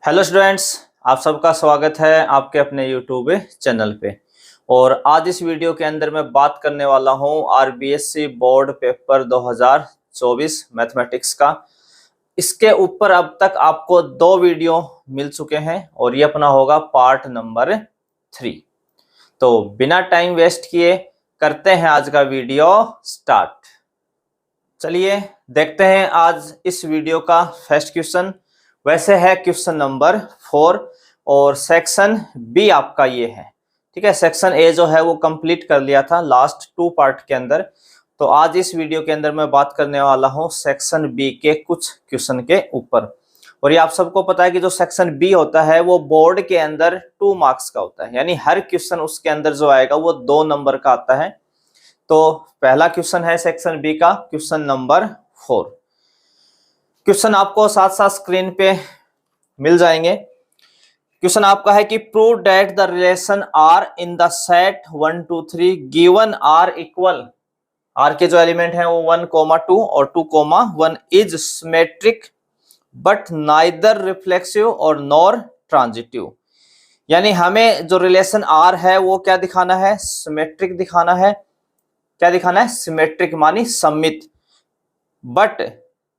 Hello students, आप सबका स्वागत है आपके अपने यूट्यूब चैनल पे। और आज इस वीडियो के अंदर मैं बात करने वाला हूँ आरबीएससी बोर्ड पेपर 2024 मैथमेटिक्स का। इसके ऊपर अब तक आपको 2 वीडियो मिल चुके हैं और ये अपना होगा पार्ट नंबर 3। तो बिना टाइम वेस्ट किए करते हैं आज का वीडियो स्टार्ट। चलिए देखते हैं आज इस वीडियो का फर्स्ट क्वेश्चन। वैसे है क्वेश्चन नंबर 4 और सेक्शन बी आपका ये है। ठीक है, सेक्शन ए जो है वो कंप्लीट कर लिया था लास्ट 2 पार्ट के अंदर। तो आज इस वीडियो के अंदर मैं बात करने वाला हूँ सेक्शन बी के कुछ क्वेश्चन के ऊपर। और ये आप सबको पता है कि जो सेक्शन बी होता है वो बोर्ड के अंदर 2 मार्क्स का होता है, यानी हर क्वेश्चन उसके अंदर जो आएगा वो 2 नंबर का आता है। तो पहला क्वेश्चन है सेक्शन बी का, क्वेश्चन नंबर 4। क्वेश्चन आपको साथ साथ स्क्रीन पे मिल जाएंगे। क्वेश्चन आपका है कि prove that the relation R in the set 1 2 3 given are equal. R के जो एलिमेंट हैं वो 1, 2 और 2, 1 is symmetric but neither reflexive और नॉर ट्रांजिटिव। यानी हमें जो रिलेशन आर है वो क्या दिखाना है? सिमेट्रिक दिखाना है। क्या दिखाना है? सिमेट्रिक मानी सममित, बट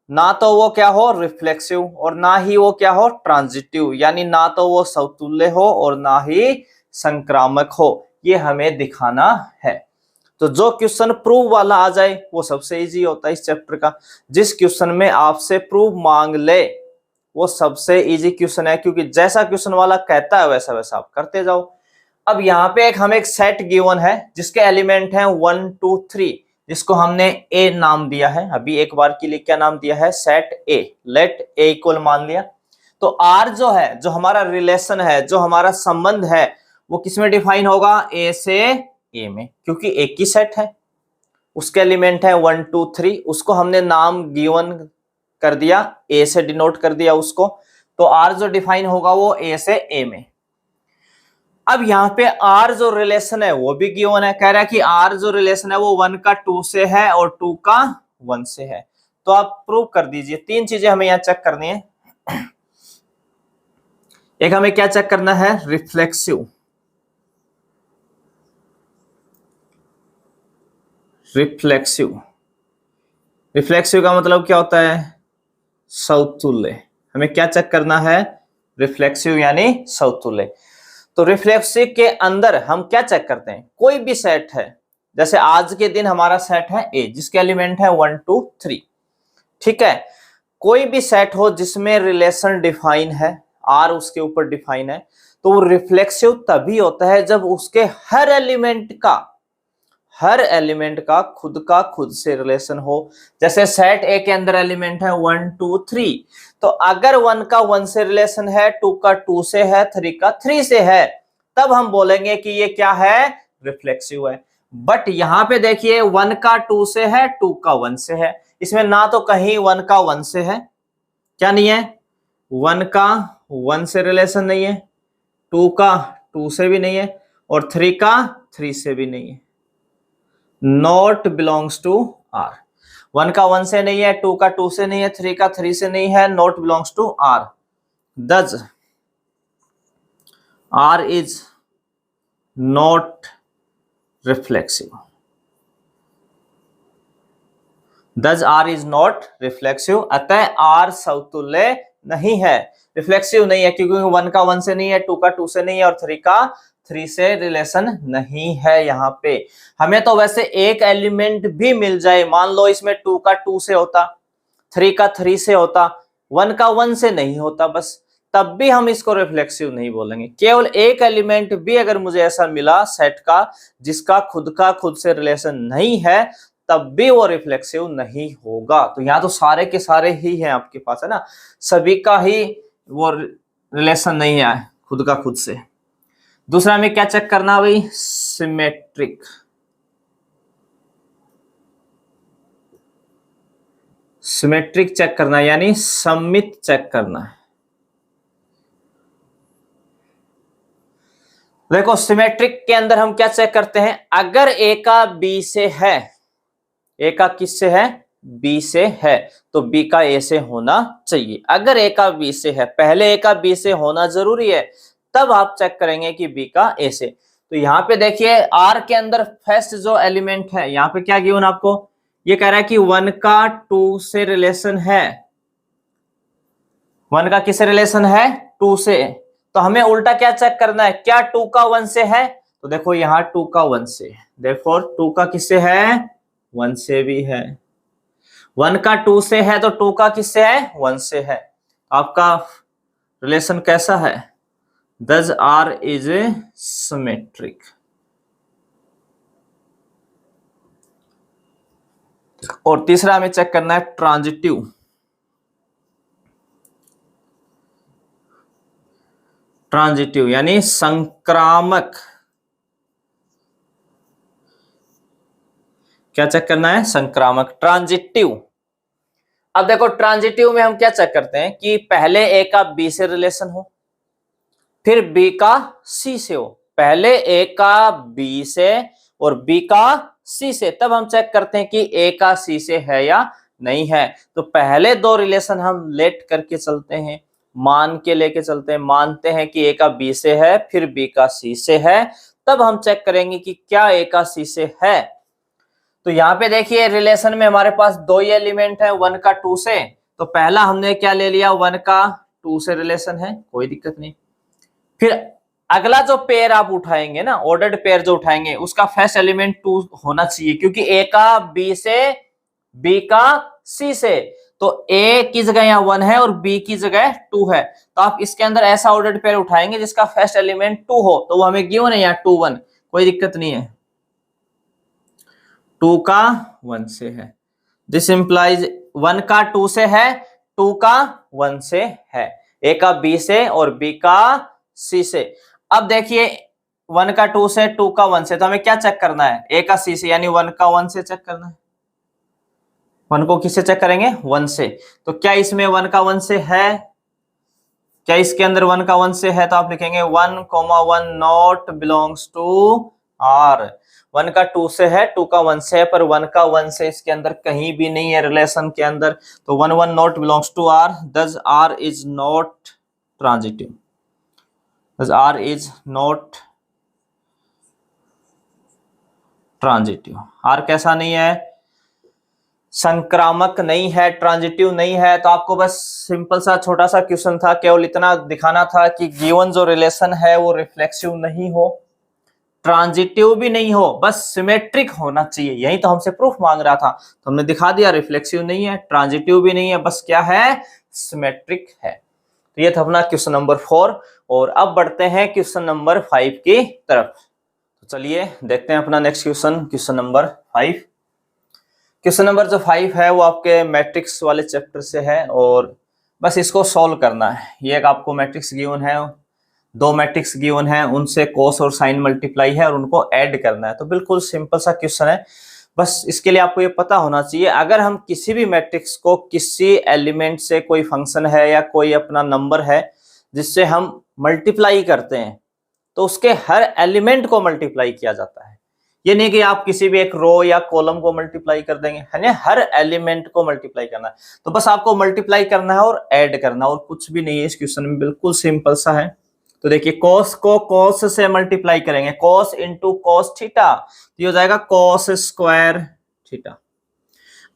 ना तो वो क्या हो रिफ्लेक्सिव और ना ही वो क्या हो ट्रांजिटिव, यानी ना तो वो समतुल्य हो और ना ही संक्रामक हो। ये हमें दिखाना है। तो जो क्वेश्चन प्रूव वाला आ जाए वो सबसे इजी होता है इस चैप्टर का। जिस क्वेश्चन में आपसे प्रूव मांग ले वो सबसे इजी क्वेश्चन है, क्योंकि जैसा क्वेश्चन वाला कहता है वैसा वैसा आप करते जाओ। अब यहाँ पे हमें एक सेट गिवन है जिसके एलिमेंट हैं 1 2 3, जिसको हमने ए नाम दिया है। अभी एक बार के लिए क्या नाम दिया है? Set A. Let A equal मान लिया। तो आर जो है, जो हमारा रिलेशन है, जो हमारा संबंध है, वो किसमें डिफाइन होगा? ए से ए में, क्योंकि एक ही सेट है, उसके एलिमेंट है 1 2 3। उसको हमने नाम गिवन कर दिया, ए से डिनोट कर दिया उसको। तो आर जो डिफाइन होगा वो ए से ए में। अब यहाँ पे आर जो रिलेशन है वो भी गिवन है। कह रहा है कि आर जो रिलेशन है वो 1 का 2 से है और 2 का 1 से है। तो आप प्रूव कर दीजिए। 3 चीजें हमें यहाँ चेक करनी है। एक हमें क्या चेक करना है? रिफ्लेक्सिव। रिफ्लेक्सिव रिफ्लेक्सिव का मतलब क्या होता है? समतुल्य। हमें क्या चेक करना है? रिफ्लेक्सिव यानी समतुल्य। तो रिफ्लेक्सिव के अंदर हम क्या चेक करते हैं? कोई भी सेट है, जैसे आज के दिन हमारा सेट है ए जिसके एलिमेंट है 1 2 3। ठीक है, कोई भी सेट हो जिसमें रिलेशन डिफाइन है, आर उसके ऊपर डिफाइन है, तो वो रिफ्लेक्सिव तभी होता है जब उसके हर एलिमेंट का खुद से रिलेशन हो। जैसे सेट ए के अंदर एलिमेंट है 1 2 3, तो अगर 1 का 1 से रिलेशन है, 2 का 2 से है, 3 का 3 से है, तब हम बोलेंगे कि ये क्या है? रिफ्लेक्सिव है। बट यहां पे देखिए 1 का 2 से है, 2 का 1 से है। इसमें ना तो कहीं 1 का 1 से है, क्या नहीं है? 1 का 1 से रिलेशन नहीं है, 2 का 2 से भी नहीं है और 3 का 3 से भी नहीं है। Not belongs to are. 1 का 1 से नहीं है, 2 का 2 से नहीं है, 3 का 3 से नहीं है, not belongs to R. Thus R is not reflexive. दस आर इज नॉट रिफ्लेक्सिव, अतः आर समतुल्य नहीं है, रिफ्लेक्सिव नहीं है, क्योंकि 1 का 1 से नहीं है, 2 का 2 से नहीं है और 3 का 3 से रिलेशन नहीं है। यहाँ पे हमें तो वैसे एक एलिमेंट भी मिल जाए, मान लो इसमें 2 का 2 से होता, 3 का 3 से होता, 1 का 1 से नहीं होता, बस तब भी हम इसको रिफ्लेक्सिव नहीं बोलेंगे। केवल एक एलिमेंट भी अगर मुझे ऐसा मिला सेट का जिसका खुद से रिलेशन नहीं है, तब भी वो रिफ्लेक्सिव नहीं होगा। तो यहाँ तो सारे के सारे ही हैं आपके पास, है ना, सभी का ही वो रिलेशन नहीं है खुद से। दूसरा हमें क्या चेक करना है भाई? सिमेट्रिक। सिमेट्रिक चेक करना है, यानी सममित चेक करना है। देखो सिमेट्रिक के अंदर हम क्या चेक करते हैं? अगर ए का बी से है, ए का किससे है? बी से है तो बी का ए से होना चाहिए। अगर ए का बी से है, पहले ए का बी से होना जरूरी है, तब आप चेक करेंगे कि बी का ए से। तो यहाँ पे देखिए आर के अंदर फर्स्ट जो एलिमेंट है, यहाँ पे क्या गिवन आपको, ये कह रहा है कि 1 का 2 से रिलेशन है। 1 का किससे रिलेशन है, 2 से। तो हमें उल्टा क्या चेक करना है, क्या 2 का 1 से है, तो देखो यहाँ 2 का 1 से है, देखो 2 का किससे है, 1 से भी है। 1 का 2 से है तो 2 का किससे है, 1 से है। आपका रिलेशन कैसा है, Thus R is symmetric। और तीसरा हमें चेक करना है ट्रांजिटिव। ट्रांजिटिव यानी संक्रामक। क्या चेक करना है, संक्रामक, ट्रांजिटिव। अब देखो ट्रांजिटिव में हम क्या चेक करते हैं कि पहले ए का बी से रिलेशन हो, फिर बी का सी से हो। पहले ए का बी से और बी का सी से, तब हम चेक करते हैं कि ए का सी से है या नहीं है। तो पहले दो रिलेशन हम लेट करके चलते हैं, मान के लेके चलते हैं, मानते हैं कि ए का बी से है फिर बी का सी से है, तब हम चेक करेंगे कि क्या ए का सी से है। तो यहाँ पे देखिए रिलेशन में हमारे पास दो ही एलिमेंट है, 1 का 2 से। तो पहला हमने क्या ले लिया, 1 का 2 से रिलेशन है, कोई दिक्कत नहीं। फिर अगला जो पेयर आप उठाएंगे ना, ऑर्डर्ड पेयर जो उठाएंगे, उसका फर्स्ट एलिमेंट 2 होना चाहिए, क्योंकि ए का बी से, बी का सी से। तो ए की जगह यहाँ 1 है और बी की जगह 2 है। तो आप इसके अंदर ऐसा ऑर्डर्ड पेयर उठाएंगे जिसका फर्स्ट एलिमेंट 2 हो, तो वो हमें गिवन है यहाँ 2 1, कोई दिक्कत नहीं है। 2 का 1 से है, दिस इंप्लाइज 1 का 2 से है, 2 का 1 से है, ए का बी से और बी का सी से। अब देखिए 1 का 2 से, 2 का 1 से, तो हमें क्या चेक करना है, ए का सी से, यानी 1 का 1 से चेक करना है। 1 को किससे चेक करेंगे, 1 से। तो क्या इसमें 1 का 1 से है, क्या इसके अंदर 1 का 1 से है, तो आप लिखेंगे 1,1 नॉट बिलोंग्स टू आर। 1 का 2 से है, 2 का 1 से है, पर 1 का 1 से इसके अंदर कहीं भी नहीं है रिलेशन के अंदर। तो 1 not belongs to R, thus R is not transitive, thus R is not transitive. R कैसा नहीं है, संक्रामक नहीं है, ट्रांजिटिव नहीं है। तो आपको बस सिंपल सा छोटा सा क्वेश्चन था, केवल इतना दिखाना था कि गिवन जो रिलेशन है वो रिफ्लेक्सिव नहीं हो, ट्रांजिटिव भी नहीं हो, बस सिमेट्रिक होना चाहिए। यही तो हमसे प्रूफ मांग रहा था, तो हमने दिखा दिया, रिफ्लेक्सिव नहीं है, ट्रांजिटिव भी नहीं है, बस क्या है, सिमेट्रिक है। तो ये था अपना क्वेश्चन नंबर 4। और अब बढ़ते हैं क्वेश्चन नंबर 5 की तरफ। तो चलिए देखते हैं अपना next question, question number 5। Question number जो 5 है वो आपके मैट्रिक्स वाले चैप्टर से है और बस इसको सॉल्व करना है। ये एक आपको मैट्रिक्स गिवन है, दो मैट्रिक्स गिवन है, उनसे कोस और साइन मल्टीप्लाई है और उनको ऐड करना है। तो बिल्कुल सिंपल सा क्वेश्चन है। बस इसके लिए आपको ये पता होना चाहिए, अगर हम किसी भी मैट्रिक्स को किसी एलिमेंट से, कोई फंक्शन है या कोई अपना नंबर है जिससे हम मल्टीप्लाई करते हैं, तो उसके हर एलिमेंट को मल्टीप्लाई किया जाता है। ये नहीं कि आप किसी भी एक रो या कॉलम को मल्टीप्लाई कर देंगे, है ना, हर एलिमेंट को मल्टीप्लाई करना है। तो बस आपको मल्टीप्लाई करना है और ऐड करना, और कुछ भी नहीं है इस क्वेश्चन में, बिल्कुल सिंपल सा है। तो देखिए कॉस को कॉस से मल्टीप्लाई करेंगे, कॉस इंटू कॉस थीटा, तो ये हो जाएगा कॉस स्क्वायर थीटा।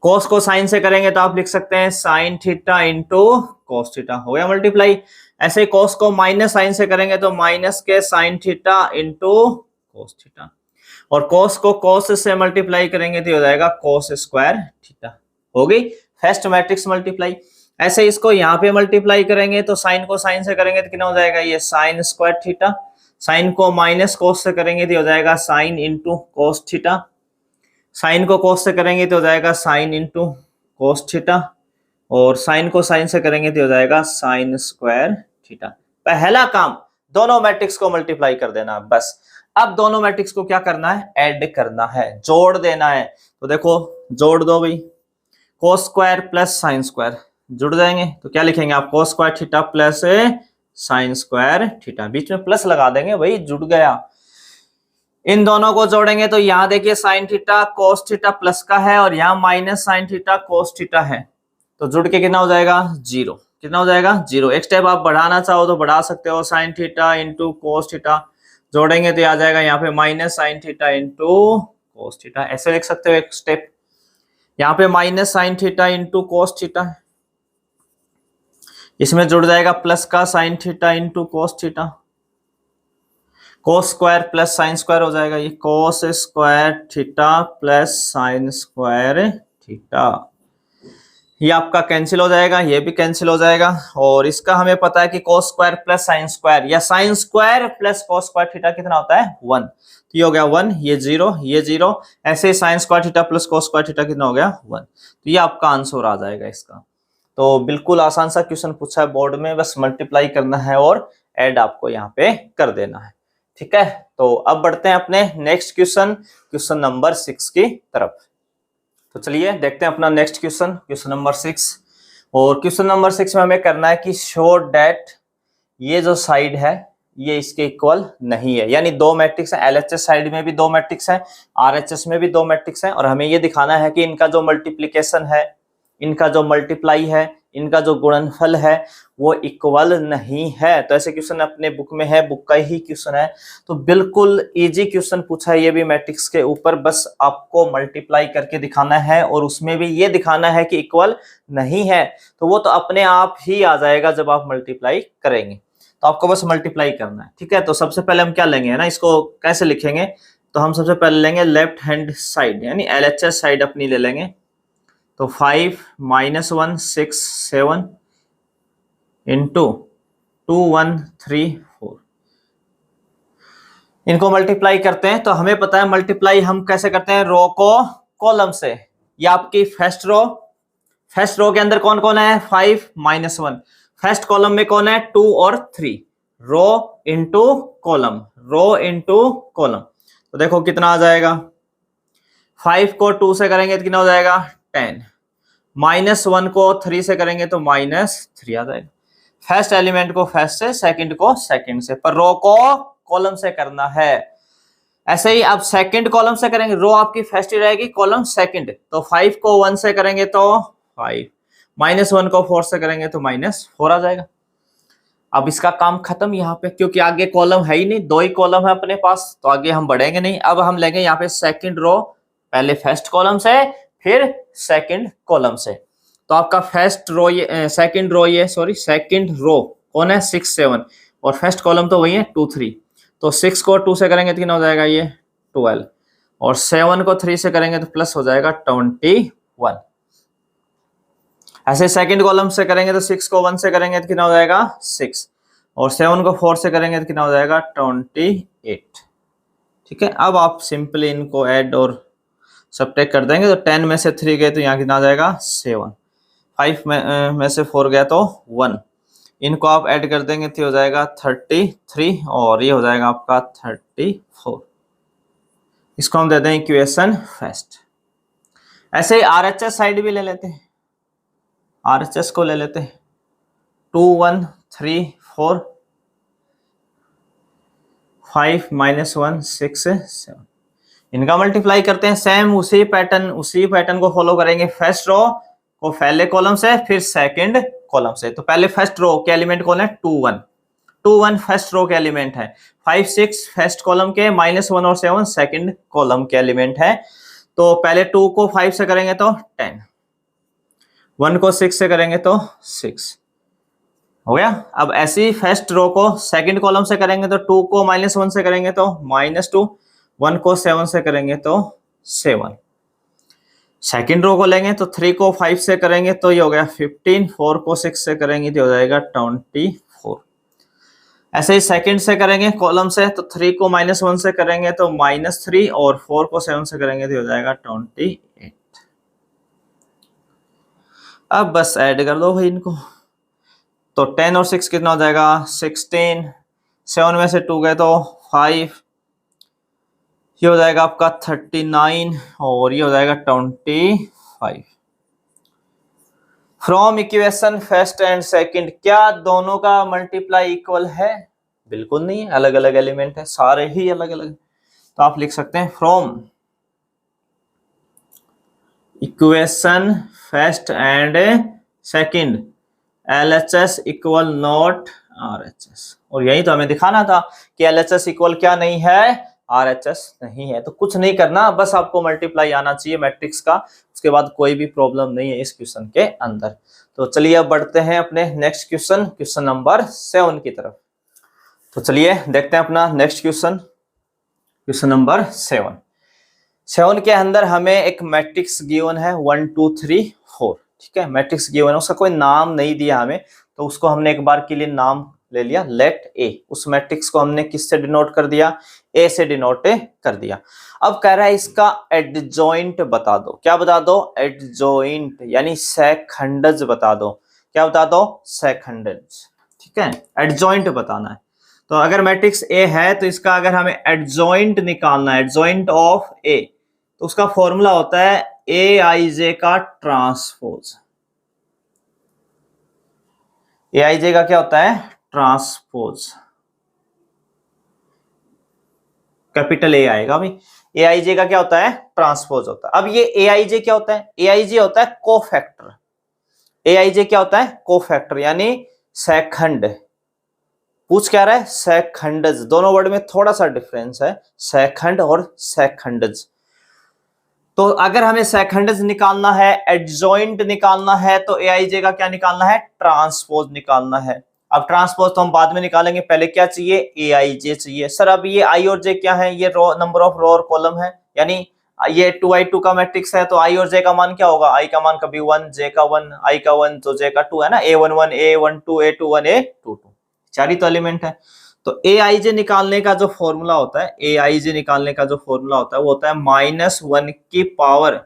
कॉस को साइन से करेंगे तो आप लिख सकते हैं sine theta into cos theta, हो गया मल्टीप्लाई। ऐसे ही कॉस को माइनस साइन से करेंगे तो माइनस के sine theta into cos theta, और कॉस को कॉस से मल्टीप्लाई करेंगे तो हो जाएगा कॉस स्क्वायर थीटा। हो गई फर्स्ट मैट्रिक्स मल्टीप्लाई। ऐसे इसको यहाँ पे मल्टीप्लाई करेंगे तो साइन को साइन से करेंगे तो कितना हो जाएगा, ये साइन स्क्वायर थीटा। साइन को माइनस कॉस से करेंगे तो हो जाएगा sine into cos theta. Sine को कॉस से करेंगे तो हो जाएगा साइन इंटू कॉस थीटा, और साइन को साइन से करेंगे तो हो जाएगा साइन स्क्वायर थीटा। पहला काम दोनों मैट्रिक्स को मल्टीप्लाई कर देना बस। अब दोनों मैट्रिक्स को क्या करना है, ऐड करना है, जोड़ देना है। तो देखो जोड़ दो भाई, cos square plus sine square जुड़ जाएंगे, तो क्या लिखेंगे आप, cos square theta plus sine square theta, बीच में प्लस लगा देंगे भाई, जुड़ गया। इन दोनों को जोड़ेंगे तो यहाँ देखिए sine theta cos theta plus का है और यहाँ minus sine theta cos theta है, तो जुड़ के कितना हो जाएगा 0। कितना हो जाएगा 0। एक स्टेप आप बढ़ाना चाहो तो बढ़ा सकते हो, sine theta into cos theta जोड़ेंगे तो आ जाएगा यहाँ पे minus sine theta into cos theta, ऐसे लिख सकते हो एक स्टेप। यहाँ पे minus sine theta into cos theta, इसमें जुड़ जाएगा प्लस का sine theta into cos theta, कोस स्क्वायर प्लस साइन स्क्वायर हो जाएगा, ये कोस square theta plus sine square theta, ये आपका कैंसिल हो जाएगा, ये भी कैंसिल हो जाएगा। और इसका हमें पता है कि cos square plus sine square या sine square plus cos square theta कितना होता है 1, तो ये हो गया 1, ये 0, ये 0, ऐसे ही sine square theta plus cos square theta कितना हो गया 1, तो ये आपका आंसर आ जाएगा इसका। तो बिल्कुल आसान सा क्वेश्चन पूछा है बोर्ड में, बस मल्टीप्लाई करना है और ऐड आपको यहाँ पे कर देना है, ठीक है। तो अब बढ़ते हैं अपने नेक्स्ट क्वेश्चन, क्वेश्चन नंबर 6 की तरफ। तो चलिए देखते हैं अपना नेक्स्ट क्वेश्चन, क्वेश्चन नंबर 6। और क्वेश्चन नंबर 6 में हमें करना है कि शो दैट ये जो साइड है ये इसके इक्वल नहीं है, यानी दो मैट्रिक्स है, एलएचएस साइड में भी दो मैट्रिक्स है, आरएचएस में भी दो मैट्रिक्स है, और हमें ये दिखाना है कि इनका जो मल्टीप्लिकेशन है, इनका जो मल्टीप्लाई है, इनका जो गुणनफल है वो इक्वल नहीं है। तो ऐसे क्वेश्चन अपने बुक में है, बुक का ही क्वेश्चन है, तो बिल्कुल इजी क्वेश्चन पूछा है ये भी मैट्रिक्स के ऊपर, बस आपको मल्टीप्लाई करके दिखाना है और उसमें भी ये दिखाना है कि इक्वल नहीं है, तो वो तो अपने आप ही आ जाएगा जब आप मल्टीप्लाई करेंगे। तो आपको बस मल्टीप्लाई करना है, ठीक है। तो सबसे पहले हम क्या लेंगे, है ना, इसको कैसे लिखेंगे, तो हम सबसे पहले लेंगे लेफ्ट हैंड साइड, यानी एलएचएस साइड अपनी ले लेंगे। तो 5 -1 6 7 इंटू 2 1 3 4, इनको मल्टीप्लाई करते हैं। तो हमें पता है मल्टीप्लाई हम कैसे करते हैं, रो को कॉलम से। ये आपकी फर्स्ट रो के अंदर कौन कौन है 5 -1, फर्स्ट कॉलम में कौन है 2 और 3, rho into column, rho into column. तो देखो कितना आ जाएगा, 5 को 2 से करेंगे तो कितना हो जाएगा 10, -1 को 3 से करेंगे तो -3 आ जाएगा। फर्स्ट एलिमेंट को फर्स्ट से, सेकंड को सेकंड से, पर रो को कॉलम से करना है। ऐसे ही आप सेकंड कॉलम से करेंगे, रो आपकी फर्स्ट ही रहेगी, कॉलम सेकंड। तो 5 को 1 से करेंगे तो 5, -1 को 4 से करेंगे तो -4 आ जाएगा। अब इसका काम खत्म यहाँ पे, क्योंकि आगे कॉलम है ही नहीं, दो ही कॉलम है अपने पास, तो आगे हम बढ़ेंगे नहीं। अब हम लेंगे यहाँ पे सेकंड रो, पहले फर्स्ट कॉलम से फिर सेकंड कॉलम से। तो आपका फर्स्ट रो ये, सेकंड रो कौन है 6 7, और फर्स्ट कॉलम तो वही है 2 3। तो 6 को 2 से करेंगे तो कितना हो जाएगा ये 12, और 7 को 3 से करेंगे तो प्लस हो जाएगा 21। ऐसे सेकंड कॉलम से करेंगे तो 6 को 1 से करेंगे तो कितना हो जाएगा 6, और 7 को 4 से करेंगे तो कितना हो जाएगा 28। ठीक है, अब आप सिंपली इनको ऐड और सब्ट्रैक्ट कर देंगे तो 10 में से 3 गए तो यहाँ कितना आ जाएगा 7, 5 में से 4 गया तो 1, इनको आप ऐड कर देंगे तो हो जाएगा 33, और ये हो जाएगा आपका 34। इसको हम दे दें इक्वेशन फर्स्ट। ऐसे ही आरएचएस साइड भी ले लेते हैं, आरएचएस को ले लेते हैं 2 1 3 4 5 -1 6 7, इनका मल्टीप्लाई करते हैं। सेम उसी पैटर्न को फॉलो करेंगे, फर्स्ट रो को पहले कॉलम से फिर सेकंड कॉलम से। तो पहले फर्स्ट रो के एलिमेंट कौन है 2 1 फर्स्ट रो के एलिमेंट है, 5 6 फर्स्ट कॉलम के, -1 और 7 सेकंड कॉलम के एलिमेंट है। तो पहले 2 को 5 से करेंगे तो 10, 1 को 6 से करेंगे तो 6 हो गया। अब ऐसे ही फर्स्ट रो को सेकंड कॉलम से करेंगे तो 2 को -1 से करेंगे तो -2, 1 को 7 से करेंगे तो 7। सेकंड रो को लेंगे तो 3 को 5 से करेंगे तो ये हो गया 15, 4 को 6 से करेंगे तो हो जाएगा 24। ऐसे ही सेकंड से करेंगे कॉलम से तो 3 को -1 से करेंगे तो -3, और 4 को 7 से करेंगे तो हो जाएगा 28। अब बस ऐड कर दो भाई इनको, तो 10 और 6 कितना हो जाएगा 16, 7 में से 2 गए तो 5, ये हो जाएगा आपका 39, और ये हो जाएगा 25। From equation first and second, क्या दोनों का मल्टीप्लाई इक्वल है? बिल्कुल नहीं है, अलग अलग एलिमेंट है, सारे ही अलग अलग। तो आप लिख सकते हैं from equation first and second LHS equal not RHS। और यही तो हमें दिखाना था कि LHS इक्वल क्या नहीं है, RHS नहीं है। तो कुछ नहीं करना, बस आपको मल्टीप्लाई आना चाहिए मैट्रिक्स का, उसके बाद कोई भी प्रॉब्लम नहीं है इस क्वेश्चन के अंदर। तो चलिए अब बढ़ते हैं अपने नेक्स्ट क्वेश्चन, क्वेश्चन नंबर 7 की तरफ। तो चलिए देखते हैं अपना नेक्स्ट क्वेश्चन, क्वेश्चन नंबर 7 के अंदर हमें एक मैट्रिक्स गिवन है 1 2 3 4। ठीक है, मैट्रिक्स गिवन है, उसका कोई नाम नहीं दिया हमें, तो उसको हमने एक बार के लिए नाम ले लिया लेट ए। उस मैट्रिक्स को हमने किससे डिनोट कर दिया, ए से डिनोट कर दिया। अब कह रहा है इसका एडजॉइंट बता दो। क्या बता दो, एडजॉइंट यानी सहखंडज बता दो। क्या बता दो, सहखंडज। ठीक है, एडजॉइंट बताना है। तो अगर मैट्रिक्स ए है तो इसका अगर हमें एडजॉइंट निकालना है, एडजॉइंट ऑफ ए, तो उसका फॉर्मूला होता है ए आई जे का ट्रांसपोज। ए आई जे का क्या होता है, ट्रांसपोज। कैपिटल ए आएगा भाई। ए आई जे का क्या होता है, ट्रांसपोज होता है। अब ये ए आई जे क्या होता है, ए आई जे होता है कोफैक्टर। ए आई जे क्या होता है, कोफैक्टर यानी सहखंड। पूछ क्या रहा है, सहखंडज। दोनों वर्ड में थोड़ा सा डिफरेंस है, सहखंड और सहखंडज। तो अगर हमें सहखंडज निकालना है, एडजॉइंट निकालना है, तो ए आई जे का क्या निकालना है, ट्रांसपोज निकालना है। अब ट्रांसपोज तो हम बाद में निकालेंगे, पहले क्या चाहिए, ए आई जे चाहिए। सर अब ये आई और जे क्या है, ये रो नंबर ऑफ रो और कॉलम है, यानी ये 2i2 का मैट्रिक्स है, तो आई और जे का मान क्या होगा, आई का मान कभी 1, जे का 1, आई का 1, तो जे का 2 है ना, a11 a12 a21 a22, चार ही तो एलिमेंट है। तो ए आई जे निकालने का जो फॉर्मूला होता है, ए आई जे निकालने का जो फॉर्मूला होता है वो होता है -1 की पावर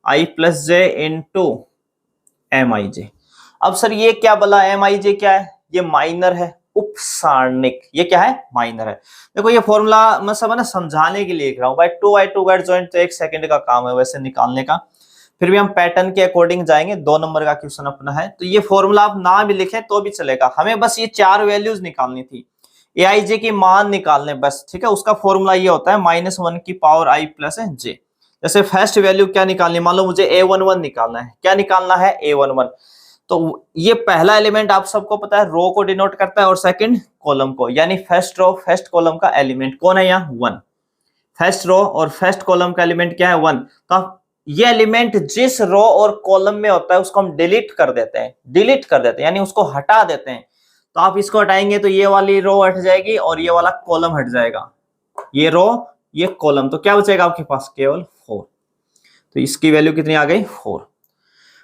आई प्लस जे इंटू एम आई जे। अब सर ये क्या बोला, एम आई जे क्या है, ये माइनर है, उपसारणिक। ये क्या है, माइनर है। देखो ये फॉर्मूला मैं सब है ना समझाने के लिए लिख रहा हूँ भाई। 2i2 का एडजॉइंट तो 1 सेकंड का काम है वैसे निकालने का, फिर भी हम पैटर्न के अकॉर्डिंग जाएंगे। 2 नंबर का क्वेश्चन अपना है, तो ये फॉर्मूला आप ना भी लिखें तो भी चलेगा, हमें बस ये 4 वैल्यूज निकालनी थी, ए आई जे की मान निकालने बस। ठीक है, उसका फॉर्मूला ये होता है -1 की पावर आई प्लस जे। जैसे फर्स्ट वैल्यू क्या निकालनी, मान लो मुझे a11 निकालना है। क्या निकालना है, a11। तो ये पहला एलिमेंट आप सबको पता है रो को डिनोट करता है और सेकंड कॉलम को, यानी फर्स्ट रो फर्स्ट कॉलम का एलिमेंट कौन है, यहाँ 1। फर्स्ट रो और फर्स्ट कॉलम का एलिमेंट क्या है, 1। तो ये एलिमेंट जिस रो और कॉलम में होता है उसको हम डिलीट कर देते हैं, यानी उसको हटा देते हैं। तो आप इसको हटाएंगे तो ये वाली रो हट जाएगी और ये वाला कॉलम हट जाएगा, ये रो ये कॉलम, तो क्या बचेगा आपके पास, केवल 4। तो इसकी वैल्यू कितनी आ गई, 4।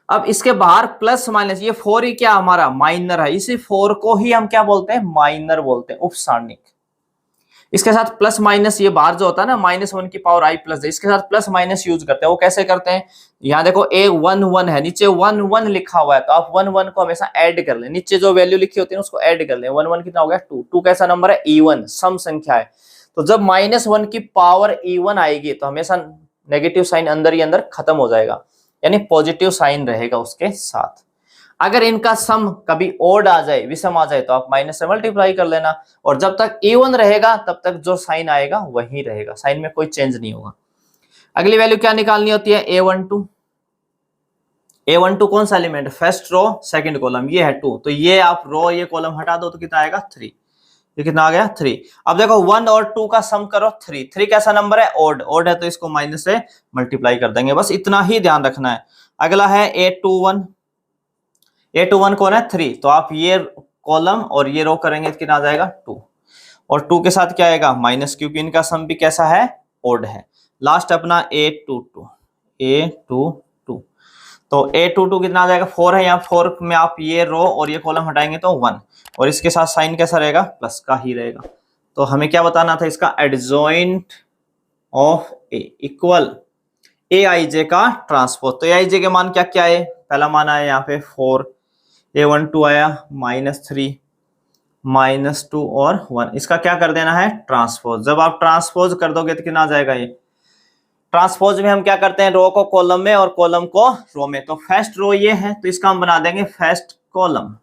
अब इसके बाहर प्लस माइनस, ये 4 ही क्या हमारा माइनर है, इसी 4 को ही हम क्या बोलते हैं, माइनर बोलते हैं, उपसारणिक। इसके साथ प्लस माइनस, ये बाहर जो होता है ना -1 की पावर आई प्लस जे, इसके साथ प्लस माइनस यूज करते हैं। वो कैसे करते हैं, यहाँ देखो a11 है, नीचे 1 1 लिखा हुआ है, तो आप 1 1 को हमेशा ऐड कर लें, नीचे जो वैल्यू लिखी होती है उसको ऐड कर लें। 1 1 कितना हो गया, 2। 2 कैसा नंबर है, इवन सम संख्या है। तो जब -1 की पावर इवन आएगी तो हमेशा नेगेटिव साइन अंदर ही अंदर खत्म हो जाएगा, यानी पॉजिटिव साइन रहेगा उसके साथ। अगर इनका सम कभी ओड आ जाए, विषम आ जाए, तो आप माइनस से मल्टीप्लाई कर लेना, और जब तक इवन रहेगा तब तक जो साइन आएगा वही रहेगा, साइन में कोई चेंज नहीं होगा। अगली वैल्यू क्या निकालनी होती है, a12। a12 कौन सा element, first row second column, ये है 2, तो ये आप रो ये कॉलम हटा दो तो कितना आएगा, 3। ये कितना आ गया, 3। अब देखो 1 और 2 का सम करो, 3। 3 कैसा नंबर है, ओड है, तो इसको माइनस से मल्टीप्लाई कर देंगे, बस इतना ही ध्यान रखना है। अगला है a21। a21 कौन है, 3, तो आप ये कॉलम और ये रो करेंगे तो कितना आ जाएगा, 2। और 2 के साथ क्या आएगा, माइनस, क्योंकि इनका सम भी कैसा है, ओड है। लास्ट अपना a22। तो a22 कितना आ जाएगा, 4 है, यहाँ 4 में आप ये रो और ये कॉलम हटाएंगे तो 1, और इसके साथ साइन कैसा रहेगा, प्लस का ही रहेगा। तो हमें क्या बताना था, इसका एडजॉइंट ऑफ ए इक्वल ए आई जे का ट्रांसपोज। तो ए आई जे के मान क्या क्या है, पहला मान आया यहाँ पे 4, a12 आया -3, -2 और 1, इसका क्या कर देना है, ट्रांसपोज। जब आप ट्रांसपोज कर दोगे तो कितना आ जाएगा, ये ट्रांसपोज में हम क्या करते हैं, रो को कॉलम में और कॉलम को रो में। तो फर्स्ट रो ये है तो इसका हम बना देंगे फर्स्ट कॉलम,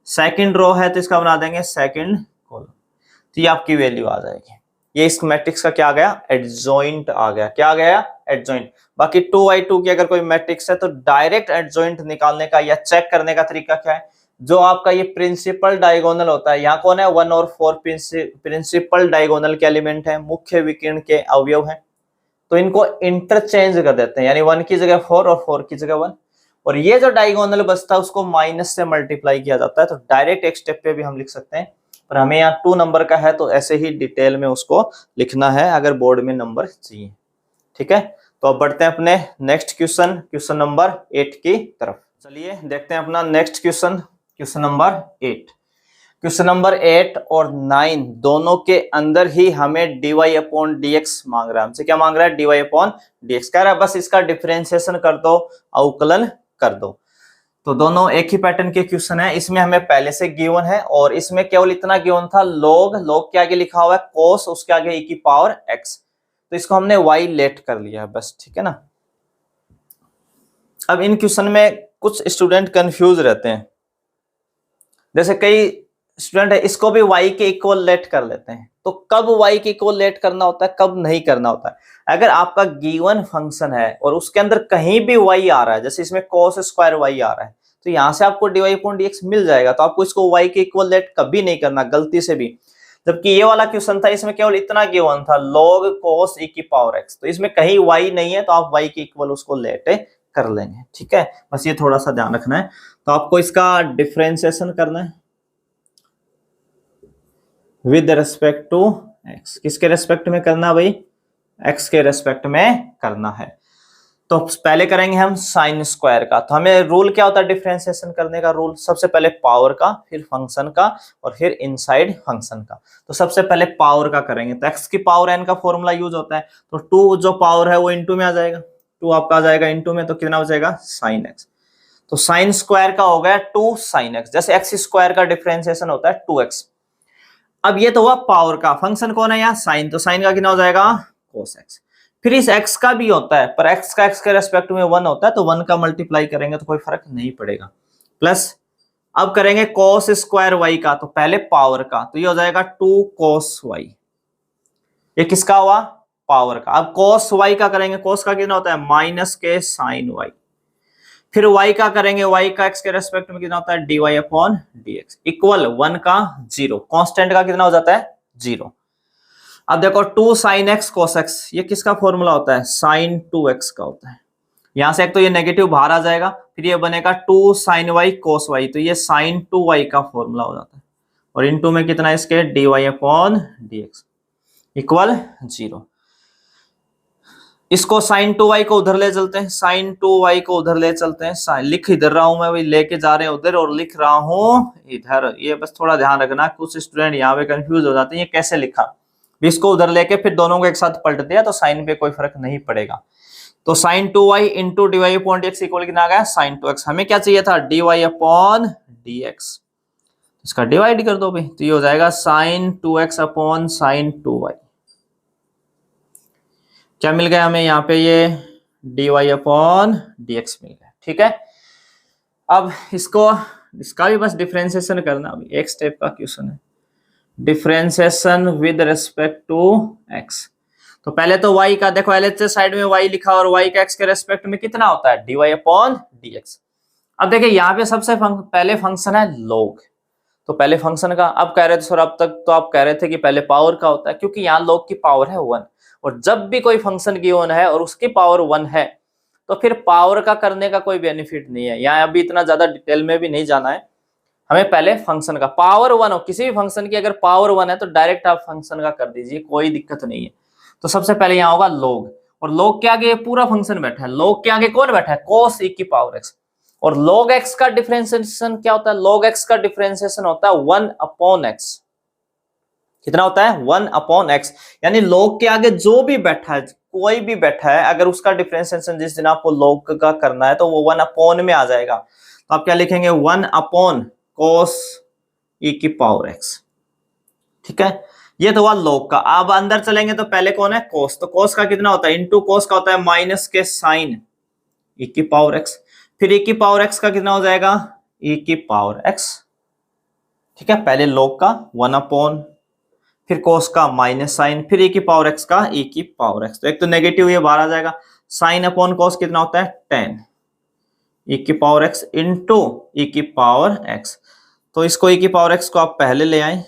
सेकंड रो है तो इसका बना देंगे सेकंड कॉलम, तो ये आपकी वैल्यू आ जाएगी। ये इस मैट्रिक्स का क्या आ गया, एडजॉइंट आ गया। क्या आ गया, एडजॉइंट। बाकी 2x2 की अगर कोई मैट्रिक्स है तो डायरेक्ट एडजॉइंट निकालने का या चेक करने का तरीका क्या है, जो आपका ये प्रिंसिपल डायगोनल होता है, यहाँ कौन है 1 और 4 प्रिंसिपल डायगोनल के एलिमेंट है, मुख्य विकर्ण के अवयव हैं, तो इनको इंटरचेंज कर देते हैं, यानी 1 की जगह 4 और 4 की जगह 1, और ये जो डायगोनल बचता है उसको माइनस से मल्टीप्लाई किया जाता है। तो डायरेक्ट एक स्टेप पे भी हम लिख सकते हैं, पर हमें यहाँ 2 नंबर का है तो ऐसे ही डिटेल में उसको लिखना है अगर बोर्ड में नंबर चाहिए। ठीक है, तो अब बढ़ते हैं अपने नेक्स्ट क्वेश्चन, क्वेश्चन नंबर 8 की तरफ। चलिए देखते हैं अपना next question, question number 8। Question number 8 और 9 दोनों के अंदर ही हमें dy/dx मांग रहा है। हमसे क्या मांग रहा है, dy/dx। कह रहा है बस इसका डिफरेंशिएशन कर दो, अवकलन कर दो। तो दोनों एक ही पैटर्न के क्वेश्चन है। इसमें हमें पहले से गिवन है और इसमें केवल इतना गिवन था, log के आगे लिखा हुआ है cos, उसके आगे e⁻x, तो इसको हमने y लेट कर लिया है बस। ठीक है ना। अब इन क्वेश्चन में कुछ स्टूडेंट कंफ्यूज रहते हैं, जैसे कई स्टूडेंट है इसको भी y के इक्वल लेट कर लेते हैं, तो कब y के इक्वल लेट करना होता है, कब नहीं करना होता है। अगर आपका गिवन फंक्शन है और उसके अंदर कहीं भी y आ रहा है, जैसे इसमें cos स्क्वायर y आ रहा है, तो यहां से आपको dy/dx मिल जाएगा, तो आपको इसको y के इक्वल लेट कभी नहीं करना गलती से भी। जबकि ये वाला क्वेश्चन था, इसमें केवल इतना गिवन था log cos e⁻x, तो इसमें कहीं y नहीं है, तो आप y के इक्वल उसको लेट कर लेंगे। ठीक है, बस ये थोड़ा सा ध्यान रखना है। तो आपको इसका डिफरेंशिएशन करना है विद रेस्पेक्ट टू x। किसके रेस्पेक्ट में करना भाई, x के रेस्पेक्ट में करना है। तो पहले करेंगे हम साइन स्क्वायर का। तो हमें रूल क्या होता है डिफरेंशिएशन करने का रूल, सबसे पहले पावर का, फिर फंक्शन का, और फिर इनसाइड फंक्शन का। तो सबसे पहले पावर का करेंगे, तो x की पावर n का फॉर्मूला यूज होता है, तो 2 जो पावर है वो इंटू में आ जाएगा, 2 आपका आ जाएगा इंटू में, तो कितना हो जाएगा साइन x। तो साइन स्क्वायर का हो गया 2 साइन x, जैसे x स्क्वायर का डिफरेंशिएशन होता है 2x। अब ये तो हुआ पावर का, फंक्शन कौन है यहाँ साइन, तो साइन का कितना हो जाएगा cos x। फिर इस x का भी होता है, पर x का x के रेस्पेक्ट में 1 होता है, तो 1 का मल्टीप्लाई करेंगे तो कोई फर्क नहीं पड़ेगा, प्लस अब करेंगे cos स्क्वायर y का, तो पहले पावर का, तो ये हो जाएगा 2 cos y। ये किसका हुआ, पावर का। अब cos y का करेंगे, cos का कितना होता है माइनस के साइन y। फिर y का करेंगे, y का x के रेस्पेक्ट में कितना होता है dy/dx इक्वल 1 का 0, कांस्टेंट का कितना हो जाता है 0। अब देखो 2 sin x cos x, ये किसका फॉर्मूला होता है sin 2x का होता है। यहां से एक तो ये नेगेटिव बाहर आ जाएगा, फिर ये बनेगा 2 sin y cos y, तो ये sin 2y का फॉर्मूला हो जाता है, और इनटू में कितना है इसके dy/dx इक्वल 0। इसको sin 2y को उधर ले चलते हैं, sin 2y को उधर ले चलते हैं, लिख इधर रहा हूं मैं, वही लेके जा रहे हैं उधर और लिख रहा हूं इधर। ये बस थोड़ा ध्यान रखना, कुछ स्टूडेंट यहाँ पे कंफ्यूज हो जाते हैं ये कैसे लिखा। इसको उधर लेके फिर दोनों को एक साथ पलट दिया, तो साइन पे कोई फर्क नहीं पड़ेगा। तो sin 2y into dy/dx equal कितना आ गया sin 2x। हमें क्या चाहिए था dy/dx, इसका डिवाइड कर दो भाई, तो ये हो जाएगा sin 2x upon sin 2y। क्या मिल गया हमें यहाँ पे, ये dy/dx मिल गया। ठीक है, अब इसका भी बस डिफरेंशिएशन करना, अभी एक स्टेप का क्वेश्चन है, differentiation with respect to x। तो पहले तो y का देखो, LHS साइड में y लिखा और y का x के रेस्पेक्ट में कितना होता है dy/dx। अब देखिए यहाँ पे सबसे पहले फंक्शन है log, तो पहले फंक्शन का। अब कह रहे थे सर, अब तक तो आप कह रहे थे कि पहले पावर का होता है, क्योंकि यहाँ log की पावर है 1, और जब भी कोई फंक्शन गिवन है और उसकी पावर 1 है, तो फिर पावर का करने का कोई बेनिफिट नहीं है। यहाँ अभी इतना ज्यादा डिटेल में भी नहीं जाना है, हमें पहले फंक्शन का, पावर 1 हो किसी भी फंक्शन की, अगर पावर 1 है तो डायरेक्ट आप फंक्शन का कर दीजिए, कोई दिक्कत नहीं है। तो सबसे पहले यहाँ होगा log, और log के आगे पूरा फंक्शन बैठा है, log के आगे कौन बैठा है cos e⁻x, और log x का डिफरेंशिएशन क्या होता है, log x का डिफरेंशिएशन होता है 1/x। कितना होता है 1/x, यानी log के आगे जो भी बैठा है, कोई भी बैठा है, अगर उसका डिफरेंशिएशन जिस दिन आपको log का करना है तो वो 1 में आ जाएगा। तो आप क्या लिखेंगे 1/cos e⁻x। ठीक है, ये तो हुआ log का। अब अंदर चलेंगे तो पहले कौन है cos, तो cos का कितना होता है इंटू cos का होता है माइनस के sin e⁻x, फिर e⁻x का कितना हो जाएगा e⁻x। ठीक है, पहले log का 1/, फिर cos का माइनस साइन, फिर e की पावर x का e की पावर x। तो एक तो नेगेटिव ये बाहर आ जाएगा, साइन अपॉन कॉस कितना होता है 10 e की पावर x इंटू e की पावर x। तो इसको e की पावर x को आप पहले ले आए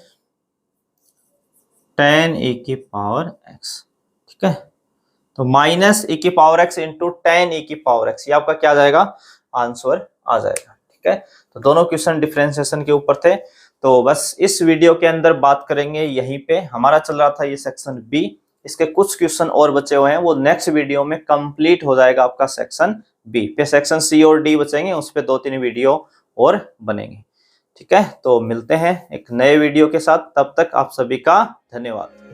10 e की पावर x, ठीक है। तो माइनस e की पावर x इंटू 10 e की पावर x, ये आपका क्या आ जाएगा, आंसर आ जाएगा, ठीक है। तो दोनों क्वेश्चन डिफरेंशिएशन के ऊपर थे। तो बस इस वीडियो के अंदर बात करेंगे, यहीं पे हमारा चल रहा था ये सेक्शन बी। इसके कुछ क्वेश्चन और बचे हुए हैं, वो नेक्स्ट वीडियो में कंप्लीट हो जाएगा आपका सेक्शन बी पे। सेक्शन सी और डी बचेंगे, उस पे 2-3 वीडियो और बनेंगे, ठीक है। तो मिलते हैं एक नए वीडियो के साथ, तब तक आप सभी का धन्यवाद।